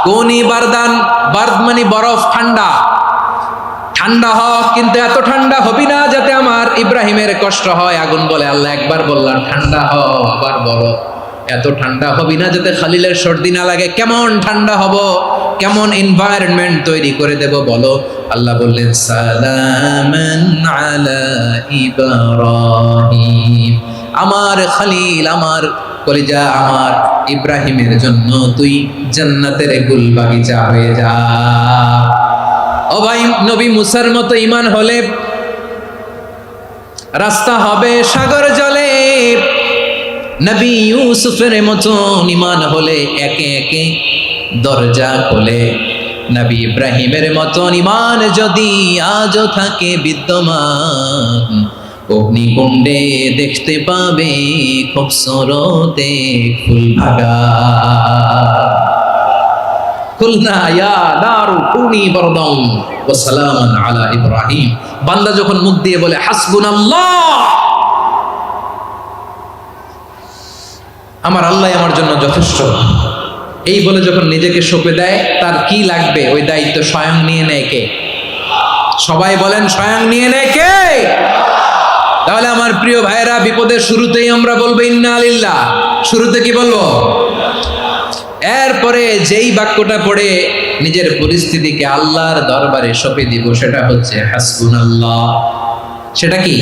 কুনি বারদান, bird মানে বরফ, ঠান্ডা। ঠান্ডা হ, কিন্তু এত ঠান্ডা হবি না যাতে আমার ইব্রাহিমের কষ্ট হয়। আগুন বলে, আল্লাহ একবার বললাম ঠান্ডা হ, আবার বলো এত ঠান্ডা হবি না যাতে খালিলের সর্দি না লাগে। কেমন ঠান্ডা হব, কেমন এনভায়রনমেন্ট তৈরি করে দেব বলো। আল্লাহ বললেন সালামান আলা ইব্রাহিম, আমার খালিল, আমার কলিজা, আমার ইব্রাহিমের জন্য তুই জান্নাতের গুল বাগিচা হয়ে যা। ও ভাই, নবী মুসার মতো ঈমান হলে রাস্তা হবে সাগর জলে, নবী ইউসুফের মতো ঈমান হলে একে একে দরজা খোলে। নবী ইব্রাহিমের মতো ঈমান যদি আজও থাকে বিদ্যমান, অগ্নিকুণ্ডে দেখতে পাবে খুবসুরতে ফুল ভাগা। কুলনা ইয়া নারু কুনি বারদান ওয়া সালামান আলা ইব্রাহিম। বান্দা যখন মুখ দিয়ে বলে হাসবুনাল্লাহ, আমার আল্লাহ আমার জন্য যথেষ্ট, এই বলে যখন নিজেকে সঁপে দেয়, তার কি লাগবে ওই দায়িত্ব স্বয়ং নিয়ে নেয় কে? সবাই বলেন, স্বয়ং নিয়ে নেয় কে? তাহলে আমার প্রিয় ভাইরা, বিপদের শুরুতেই আমরা বলবো ইন্না লিল্লাহ। শুরুতে কি বলবো? এরপরে যেই বাক্যটা পড়ে নিজের পরিস্থিতিকে আল্লাহর দরবারে সঁপে দিব, সেটা হচ্ছে হাসবুনাল্লাহ। সেটা কি?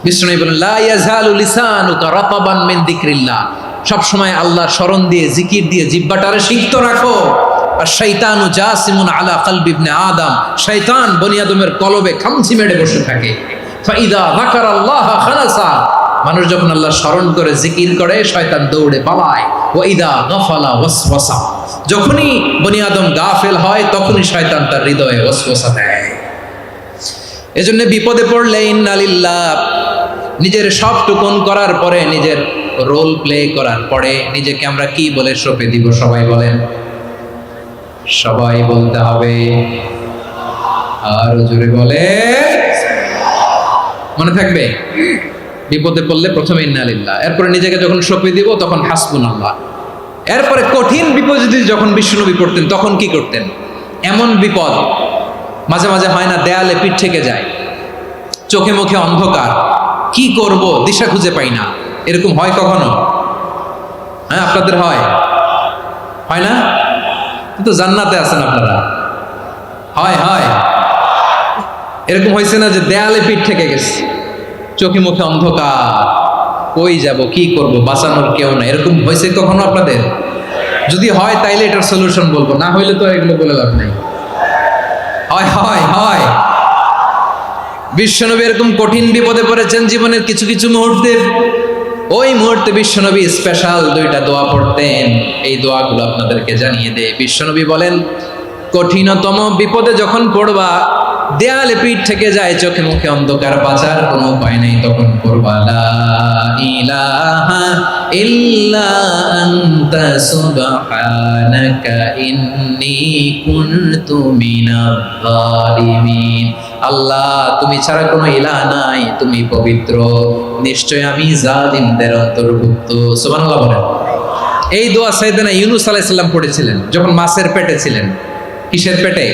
বিষ্ণু বলেন লা ইয়াজালু লিসানুকা রাতাবান মিন যিকরিল্লাহ, সব সময় আল্লাহর স্মরণ দিয়ে, জিকির দিয়ে জিহ্বাটারে সিক্ত রাখো। আর শয়তানু জাসিমুন আলা কলবি ইবনে আদম, শয়তান বনি আদমের কলবে খামচি মেরে বসে থাকে। ফাইদা যাকারাল্লাহ খানাসা, মানুষ যখন আল্লাহ স্মরণ করে, জিকির করে, শয়তান দৌড়ে পালায়। ওয়াইদা গাফালা ওয়াসওয়াসা, যখনই বনি আদম গাফেল হয় তখনই শয়তান তার হৃদয়ে ওয়াসওয়াসা দেয়। এজন্য বিপদে পড়লে ইন্না লিল্লাহ, নিজের সব টুকুন করার পরে, নিজের রোল প্লে করার পরে নিজেকে আমরা কি বলে সঁপে দিব? সবাই বলেন, সবাই বলতে হবে। আর জোরে বলে, মনে থাকবে? বিপদে পড়লে প্রথমে ইন্না লিল্লাহ, এরপরে নিজেকে যখন সঁপে দিব তখন হাসবুনাল্লাহ। এরপরে কঠিন বিপদ যদি যখন বিশ্বনবী পড়তেন তখন কি করতেন? এমন বিপদ মাঝে মাঝে হয় না, দেয়ালে পিঠ থেকে যায়, চোখে মুখে অন্ধকার, কি করব দিশা খুঁজে পাই না, এরকম হয় কখনো? হ্যাঁ, আপনাদের হয়? হয় না? কিন্তু জান্নাতে আছেন আপনারা। হয় হয় এরকম হয়েছে না যে দেয়ালে পিঠ থেকে গেছে, চোখে মুখে অন্ধকার, কই যাব, কি করব, বাঁচানোর কেউ না, এরকম হয়েছে কখনো আপনাদের? যদি হয় তাইলে এটার সলিউশন বলবো, না হইলে তো এগুলো বলে লাভ নাই। হয় হয় হয় বিশ্বনবী এরকম কঠিন বিপদে পড়েছেন জীবনের কিছু কিছু মুহূর্তে। ওই মুহূর্তে বিশ্বনবী স্পেশাল দুইটা দোয়া পড়তেন, এই দোয়াগুলো আপনাদেরকে জানিয়ে দেয়। বিশ্বনবী বলেন, কঠিনতম বিপদে যখন পড়বা, দেয়ালে পিঠ থেকে যায়, চোখে মুখে অন্ধকার, বাঁচার কোনো উপায় নেই, তখন পড়বা লা ইলাহা ইল্লা আনতা সুবহানাকা ইন্নী কুনতু মিনাজ জালিমিন। আল্লাহ, তুমি ছাড়া কোনো ইলাহ নাই, তুমি পবিত্র, নিশ্চয় আমি জালিমদের অন্তর্ভুক্ত। সুবহানাল্লাহ বলেন। এই দোয়া সাইয়েদনা ইউনূস আলাইহিস সালাম পড়েছিলেন যখন মাছের পেটে ছিলেন। কিসের পেটে?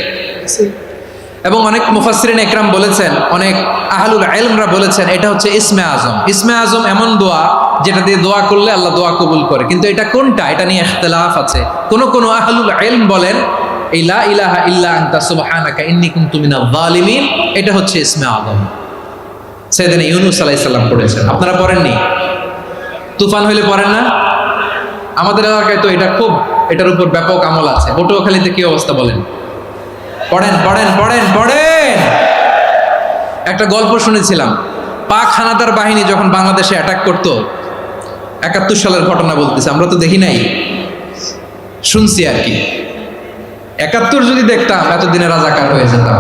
এবং অনেক মুফাসসিরিন ইকরাম বলেছেন, অনেক আহলুল ইলমরা বলেছেন, এটা হচ্ছে ইসমে আজম। ইসমে আজম এমন দোয়া যেটা দিয়ে দোয়া করলে আল্লাহ দোয়া কবুল করে, কিন্তু এটা কোনটা, এটা নিয়ে ইখতিলাফ আছে। কোন আহলুল ইলম বলেন এই লা ইলাহা ইল্লা আনতা সুবহানাকা ইন্নী কুনতু মিনাজ জালিমিন, এটা হচ্ছে ইসমে আজম। সাইয়েদনা ইউনূস আলাইহিস সালাম পড়েছেন, আপনারা পড়েননি? তুফান হইলে পড়েন না? আমাদের এলাকায় তো এটা খুব, এটার উপর ব্যাপক আমল আছে। পটুয়াখালীতে কি অবস্থা বলেন? পড়েন পড়েন পড়েন পড়েন। একটা গল্প শুনেছিলাম, পাক হানাদার বাহিনী যখন বাংলাদেশে অ্যাটাক করতো, ৭১ সালের ঘটনা বলতেছে, আমরা তো দেখি নাই, শুনছি আর কি। ৭১ যদি দেখতাম এতদিনে রাজাকার হয়ে যেতাম।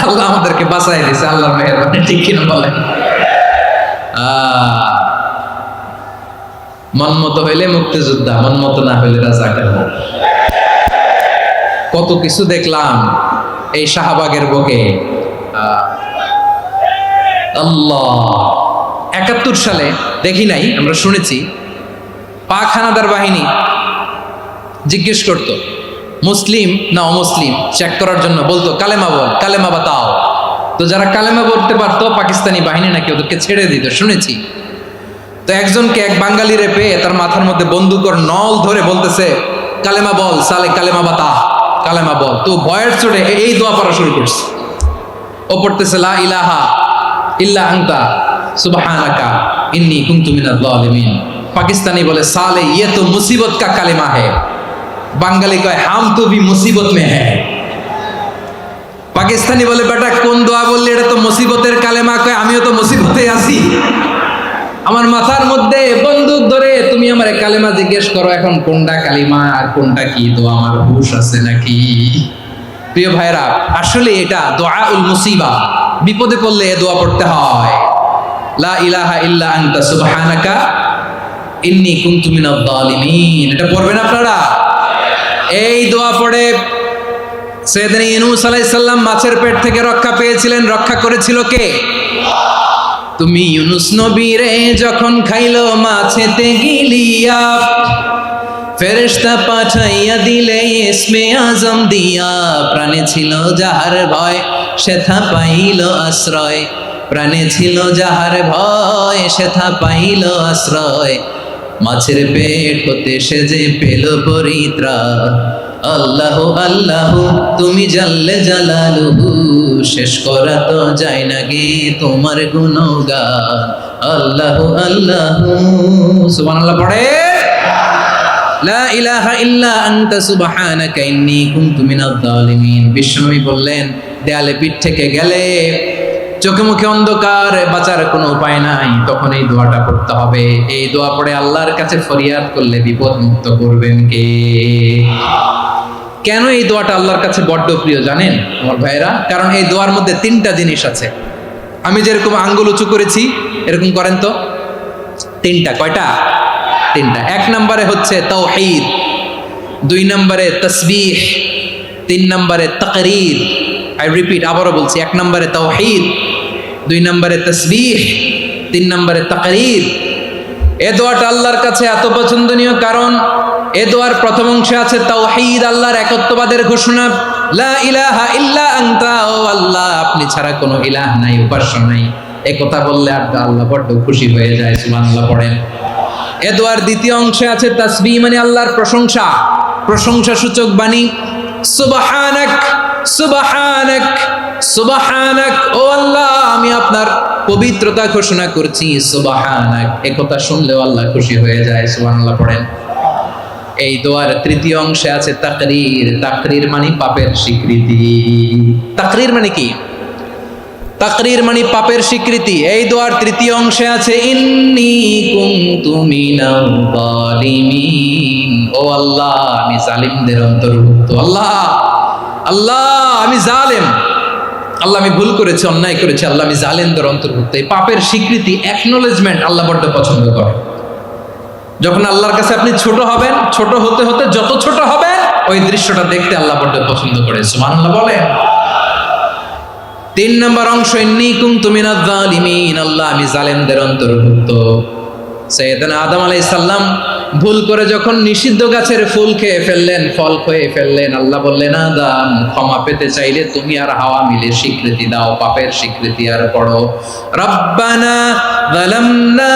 আল্লাহ আমাদেরকে বাঁচাই দিয়েছে, আল্লাহর মেহেরবানি, ঠিক কিনা বলেন? মন মতো হইলে মুক্তিযোদ্ধা, মন মতো না হইলে রাজাকার। কত কিছু দেখলাম এই শাহবাগের বুকে। আল্লাহ, ৭১ সালে দেখি নাই, আমরা শুনেছি পাক হানাদার বাহিনী জিজ্ঞেস করতো মুসলিম না অমুসলিম চেক করার জন্য, বলতো কালেমা বল, কালেমা বাতাও। তো যারা কালেমা বলতে পারতো পাকিস্তানি বাহিনী নাকি ওদেরকে ছেড়ে দিত, শুনেছি। তো একজনকে এক বাঙালিরে পেয়ে তার মাথার মধ্যে বন্দুকর নল ধরে বলতেছে কালেমা বল সালে, কালেমা বাতা, কালেমা বল। তো ভয়ের চোটে এই দোয়া পড়া শুরু করছে। ও পড়তেছে লা ইলাহা ইল্লা আনতা সুবহানাকা ইন্নী কুনতু মিনাজ জালিমিন। পাকিস্তানি বলে সালে ইয়ে তো মুসিবত কা কালেমা হে। বাঙালি কয় হাম তো ভি মুসিবত মে হ্যায়। পাকিস্তানি বলে বেটা কোন দোয়া বললি, এটা তো মুসিবতের কালেমা। কয় আমিও তো মুসিবতে আছি, আমার মাথার মধ্যে বন্দুক ধরে তুমি আমার কালেমা জিজ্ঞেস করো, এখন কোনটা কালিমা আর কোনটা কি দোয়া আমার হুঁশ আছে নাকি? প্রিয় ভাইরা, আসলে এটা দোয়াউল মুসিবা, বিপদে পড়লে এ দোয়া পড়তে হয়। লা ইলাহা ইল্লা আনতা সুবহানাকা ইন্নী কুনতু মিনাজ জালিমিন। এটা পড়বেন আপনারা। এই দোয়া পড়ে সাইয়েদনা ইউনূস আলাইহিস সালাম মাছের পেট থেকে রক্ষা পেয়েছিলেন। রক্ষা করেছিল কে? তুমি ইউনূস নবীরে যখন খাইলো মাছেতে গিলিয়া, ফেরেশতা পাঠাইয়া দিলে ইসমে আজম দিয়া। প্রাণে ছিল যাহার ভয় সেথা পাইল আশ্রয়, প্রাণে ছিল যাহার ভয় সেথা পাইল আশ্রয়। মাছের পেট হতে সে যে পেল পরিত্রাণ। আল্লাহ আল্লাহ তুমি জাল্লে জালালুহু, শেষ করা তো যায় না গে তোমার গুণগান। আল্লাহ আল্লাহ সুবহানাল্লাহ পড়ে। লা ইলাহা ইল্লা আনতা সুবহানাকা ইন্নী কুনতু মিনাজ জালিমিন। বিশ্বনবী বললেন দেয়ালে পিঠ থেকে গেলে, চোখে মুখে অন্ধকার, বাঁচার কোনো উপায় নাই, তখন এই দোয়াটা পড়তে হবে। এই দোয়া পড়ে আল্লাহর কাছে ফরিয়াদ করলে বিপদ মুক্ত করবেন কে? কেন এই দোয়াটা আল্লাহর কাছে বড্ড প্রিয় জানেন আমার ভাইরা? কারণ এই দোয়ার মধ্যে তিনটা জিনিস আছে। আমি যেরকম আঙ্গুল উঁচু করেছি এরকম করেন তো। তিনটা। কয়টা? তিনটা। এক নম্বরে হচ্ছে তাওহীদ, দুই নম্বরে তাসবিহ, তিন নম্বরে তাকরীর। আই রিপিট, আবারও বলছি, এক নম্বরে তাওহীদ, দুই নম্বরে তাসবিহ, তিন নম্বরে তাকরীর। এ দোয়াটা আল্লাহর কাছে এত পছন্দনীয় কারণ এ দোয়ার প্রথম অংশে আছে তাওহীদ, আল্লাহর একত্ববাদের ঘোষণা। লা ইলাহা ইল্লা আনতা, ও আল্লাহ আপনি ছাড়া কোনো ইলাহ নাই, উপাস্য নাই। এই কথা বললে আল্লাহ বড্ড খুশি হয়ে যায়। সুবহানাল্লাহ পড়েন। এ দোয়ার দ্বিতীয় অংশে আছে তাসবিহ, মানে আল্লাহর প্রশংসা, প্রশংসা সূচক বাণী। সুবহানাক সুবহানাক সুবহানাক, ও আল্লাহ আমি আপনার পবিত্রতা ঘোষণা করছি। সুবহানাক, এই কথা শুনলেও আল্লাহ খুশি হয়ে যায়। সুবহানাল্লাহ পড়েন। এই দোয়ার তৃতীয় অংশে আছে তাকরীর, তাকরীর মানে পাপের স্বীকৃতি। তাকরীর মানে কি? তাকরীর মানে পাপের স্বীকৃতি। এই দোয়ার তৃতীয় অংশে আছে ইন্নী কুনতু মিনাল জালিমিন, ও আল্লাহ আমি জালিমদের অন্তর্ভুক্ত। আল্লাহ আল্লাহ আমি জালেম, আল্লাহ আমি ভুল করেছি, অন্যায় করেছি, আল্লাহ আমি জালেমদের অন্তর্ভুক্ত। এই পাপের স্বীকৃতি, অ্যাকনোলেজমেন্ট আল্লাহ বড্ড পছন্দ করে। যখন আল্লাহর কাছে আপনি ছোট হবেন, ছোট হতে হতে যত ছোট হবেন ওই দৃশ্যটা দেখতে আল্লাহ বড্ড পছন্দ করে। সুবহানাল্লাহ বলেন। তিন নম্বর অংশ ইন্নী কুনতু মিনাজ জালিমিন, আল্লাহ আমি জালেমদের অন্তর্ভুক্ত। সাইয়েদনা আদম আলাইহিস সালাম ভুল করে যখন নিষিদ্ধ গাছের ফুল খেয়ে ফেললেন, ফল খেয়ে ফেললেন, আল্লাহ বললেন আদম ক্ষমা পেতে চাইলে তুমি আর হাওয়া মিলে স্বীকৃতি দাও, পাপের স্বীকৃতি আর পড়ো রব্বানা যালামনা